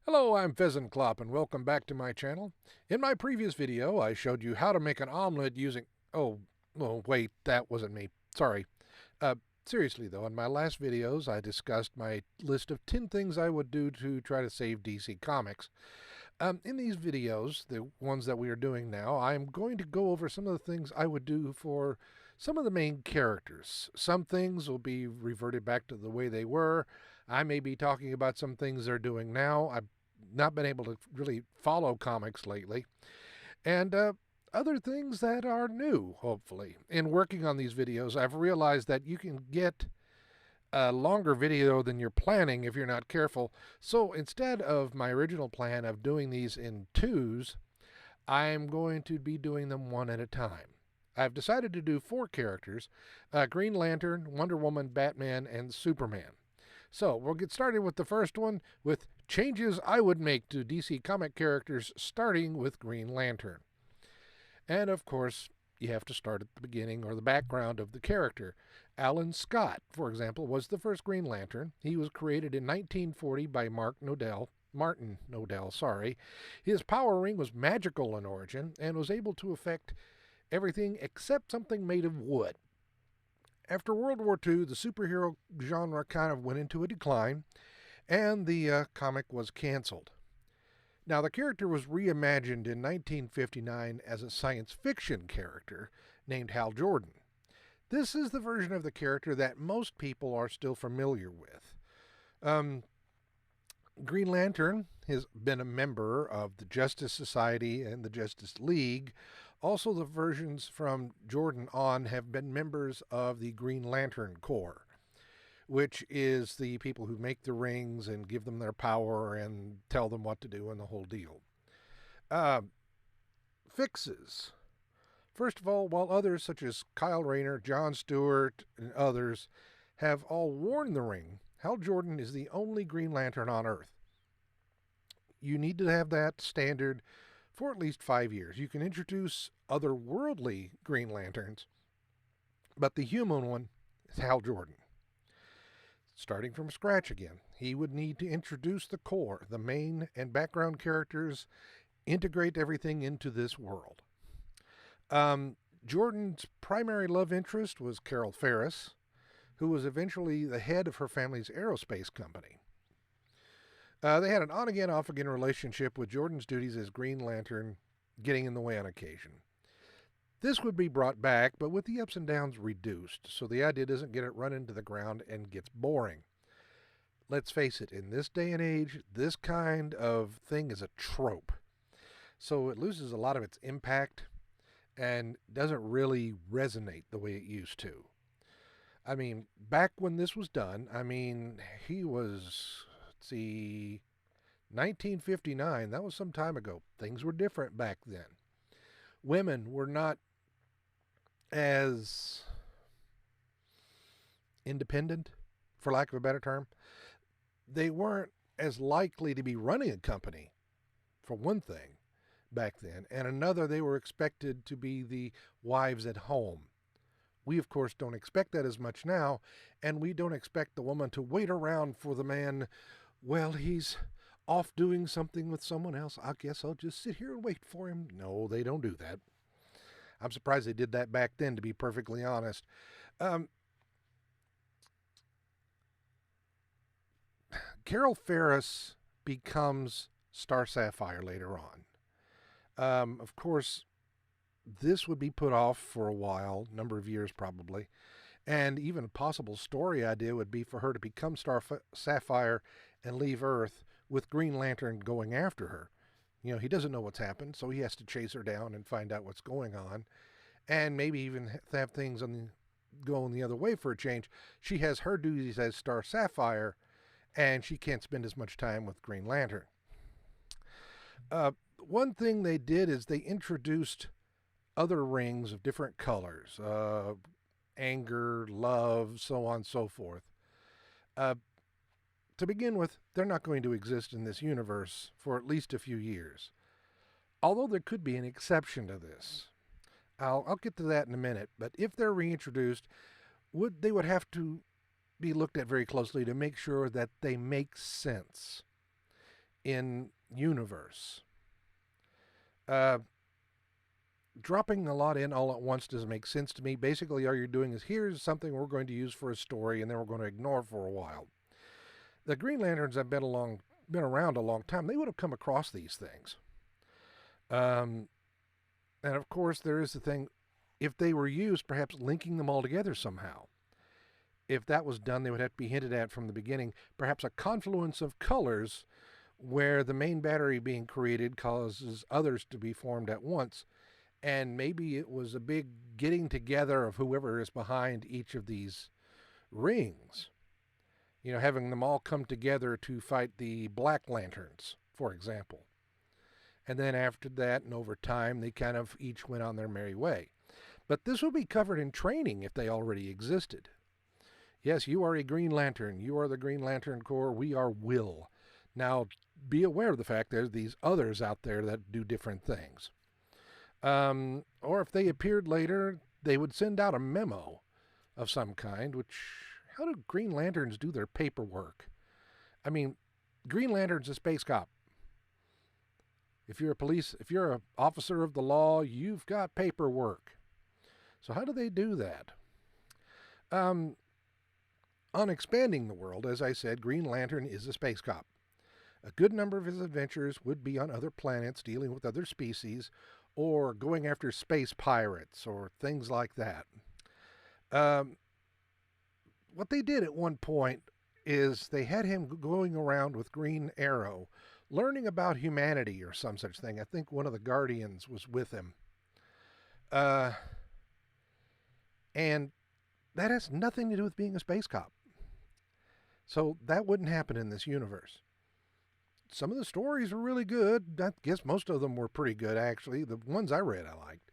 Hello, I'm Pheasant Clop, and welcome back to my channel. In my previous video, I showed you how to make an omelet using... Oh, wait, that wasn't me. Sorry. Uh, Seriously, though, in my last videos, I discussed my list of 10 things I would do to try to save DC Comics. In these videos, the ones that we are doing now, I'm going to go over some of the things I would do for some of the main characters. Some things will be reverted back to the way they were. I may be talking about some things they're doing now. I've not been able to really follow comics lately. And other things that are new, hopefully. In working on these videos, I've realized that you can get a longer video than you're planning if you're not careful. So instead of my original plan of doing these in twos, I'm going to be doing them one at a time. I've decided to do four characters: Green Lantern, Wonder Woman, Batman, and Superman. So we'll get started with the first one with changes I would make to DC comic characters, starting with Green Lantern. And of course, you have to start at the beginning or the background of the character. Alan Scott, for example, was the first Green Lantern. He was created in 1940 by Martin Nodell, sorry. His power ring was magical in origin and was able to affect everything except something made of wood. After World War II, the superhero genre kind of went into a decline, and the comic was canceled. Now, the character was reimagined in 1959 as a science fiction character named Hal Jordan. This is the version of the character that most people are still familiar with. Um, Green Lantern has been a member of the Justice Society and the Justice League. Also, the versions from Jordan on have been members of the Green Lantern Corps, which is the people who make the rings and give them their power and tell them what to do and the whole deal. Uh, Fixes. First of all, while others such as Kyle Rayner, John Stewart, and others have all worn the ring, Hal Jordan is the only Green Lantern on Earth. You need to have that standard for at least 5 years. You can introduce otherworldly Green Lanterns, but the human one is Hal Jordan. Starting from scratch again, he would need to introduce the core, the main and background characters, integrate everything into this world. Jordan's primary love interest was Carol Ferris, who was eventually the head of her family's aerospace company. They had an on again, off again relationship, with Jordan's duties as Green Lantern getting in the way on occasion. This would be brought back, but with the ups and downs reduced, so the idea doesn't get it run into the ground and gets boring. Let's face it, in this day and age, this kind of thing is a trope. So it loses a lot of its impact and doesn't really resonate the way it used to. I mean, back when this was done, he was, let's see, 1959. That was some time ago. Things were different back then. Women were not as independent, for lack of a better term. They weren't as likely to be running a company, for one thing, back then. And another, they were expected to be the wives at home. We, of course, don't expect that as much now, and we don't expect the woman to wait around for the man. Well, he's off doing something with someone else. I guess I'll just sit here and wait for him. No, they don't do that. I'm surprised they did that back then, to be perfectly honest. Um, Carol Ferris becomes Star Sapphire later on. Of course, this would be put off for a while, number of years probably, and even a possible story idea would be for her to become Sapphire and leave Earth, with Green Lantern going after her. You know, he doesn't know what's happened, so he has to chase her down and find out what's going on, and maybe even have things going the other way for a change. She has her duties as Star Sapphire, and she can't spend as much time with Green Lantern. One thing they did is they introduced other rings of different colors: anger, love, so on and so forth. Uh, to begin with, they're not going to exist in this universe for at least a few years. Although there could be an exception to this. I'll get to that in a minute, but if they're reintroduced, they would have to be looked at very closely to make sure that they make sense. in universe. Uh, Dropping a lot in all at once doesn't make sense to me. Basically, all you're doing is here's something we're going to use for a story, and then we're going to ignore for a while. The Green Lanterns have been around a long time. They would have come across these things. And of course, there is the thing, if they were used, perhaps linking them all together somehow. If that was done, they would have to be hinted at from the beginning. Perhaps a confluence of colors where the main battery being created causes others to be formed at once. And maybe it was a big getting together of whoever is behind each of these rings. You know, having them all come together to fight the Black Lanterns, for example. And then after that and over time, they kind of each went on their merry way. But this would be covered in training if they already existed. Yes, you are a Green Lantern. You are the Green Lantern Corps. We are Will. Now, be aware of the fact there's these others out there that do different things. Or if they appeared later, they would send out a memo of some kind, which, how do Green Lanterns do their paperwork? I mean, Green Lantern's a space cop. If you're an officer of the law, you've got paperwork. So how do they do that? On Expanding the World, as I said, Green Lantern is a space cop. A good number of his adventures would be on other planets, dealing with other species, or going after space pirates, or things like that. What they did at one point is they had him going around with Green Arrow, learning about humanity or some such thing. I think one of the Guardians was with him. And that has nothing to do with being a space cop. So that wouldn't happen in this universe. Some of the stories were really good. I guess most of them were pretty good, actually. The ones I read I liked.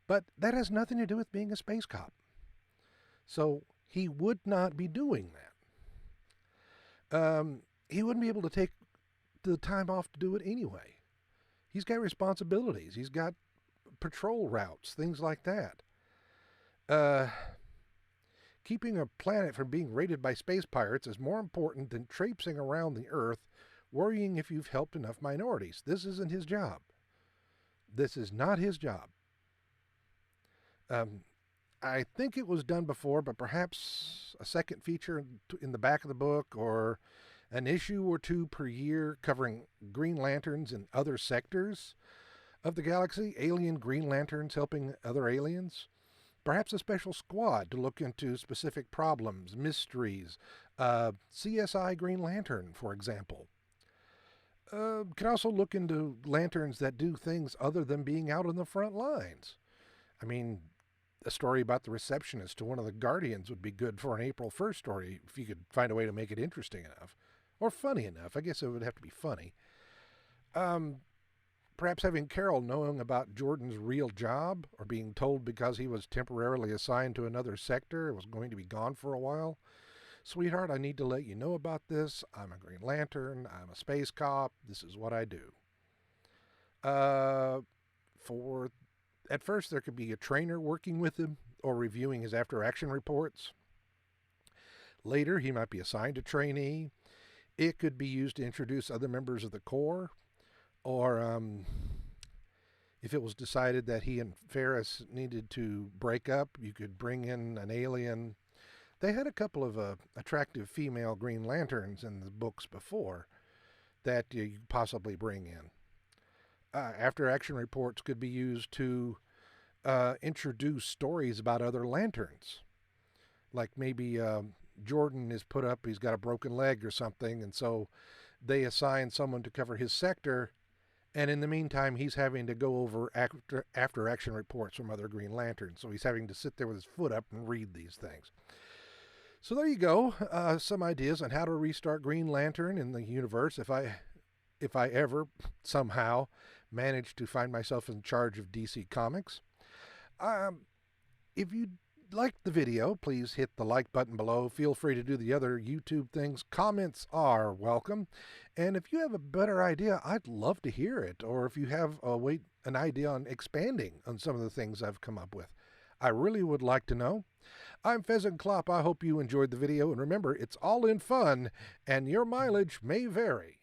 But that has nothing to do with being a space cop. So he would not be doing that. He wouldn't be able to take the time off to do it anyway. He's got responsibilities. He's got patrol routes, things like that. Keeping a planet from being raided by space pirates is more important than traipsing around the Earth worrying if you've helped enough minorities. This isn't his job. This is not his job. I think it was done before, but perhaps a second feature in the back of the book, or an issue or two per year covering Green Lanterns in other sectors of the galaxy, alien Green Lanterns helping other aliens. Perhaps a special squad to look into specific problems, mysteries. CSI Green Lantern, for example. Can also look into lanterns that do things other than being out on the front lines. I mean, a story about the receptionist to one of the Guardians would be good for an April 1st story if you could find a way to make it interesting enough. Or funny enough. I guess it would have to be funny. Perhaps having Carol knowing about Jordan's real job, or being told because he was temporarily assigned to another sector and was going to be gone for a while. Sweetheart, I need to let you know about this. I'm a Green Lantern. I'm a space cop. This is what I do. At first, there could be a trainer working with him or reviewing his after-action reports. Later, he might be assigned a trainee. It could be used to introduce other members of the Corps. Or if it was decided that he and Ferris needed to break up, you could bring in an alien. They had a couple of attractive female Green Lanterns in the books before that you could possibly bring in. After-action reports could be used to introduce stories about other lanterns. Like maybe Jordan is put up, he's got a broken leg or something, and so they assign someone to cover his sector, and in the meantime, he's having to go over after-action reports from other Green Lanterns. So he's having to sit there with his foot up and read these things. So there you go. Some ideas on how to restart Green Lantern in the universe if I ever somehow manage to find myself in charge of DC Comics. If you liked the video, please hit the like button below. Feel free to do the other YouTube things. Comments are welcome. And if you have a better idea, I'd love to hear it. Or if you have an idea on expanding on some of the things I've come up with, I really would like to know. I'm Pheasant Clop. I hope you enjoyed the video. And remember, it's all in fun, and your mileage may vary.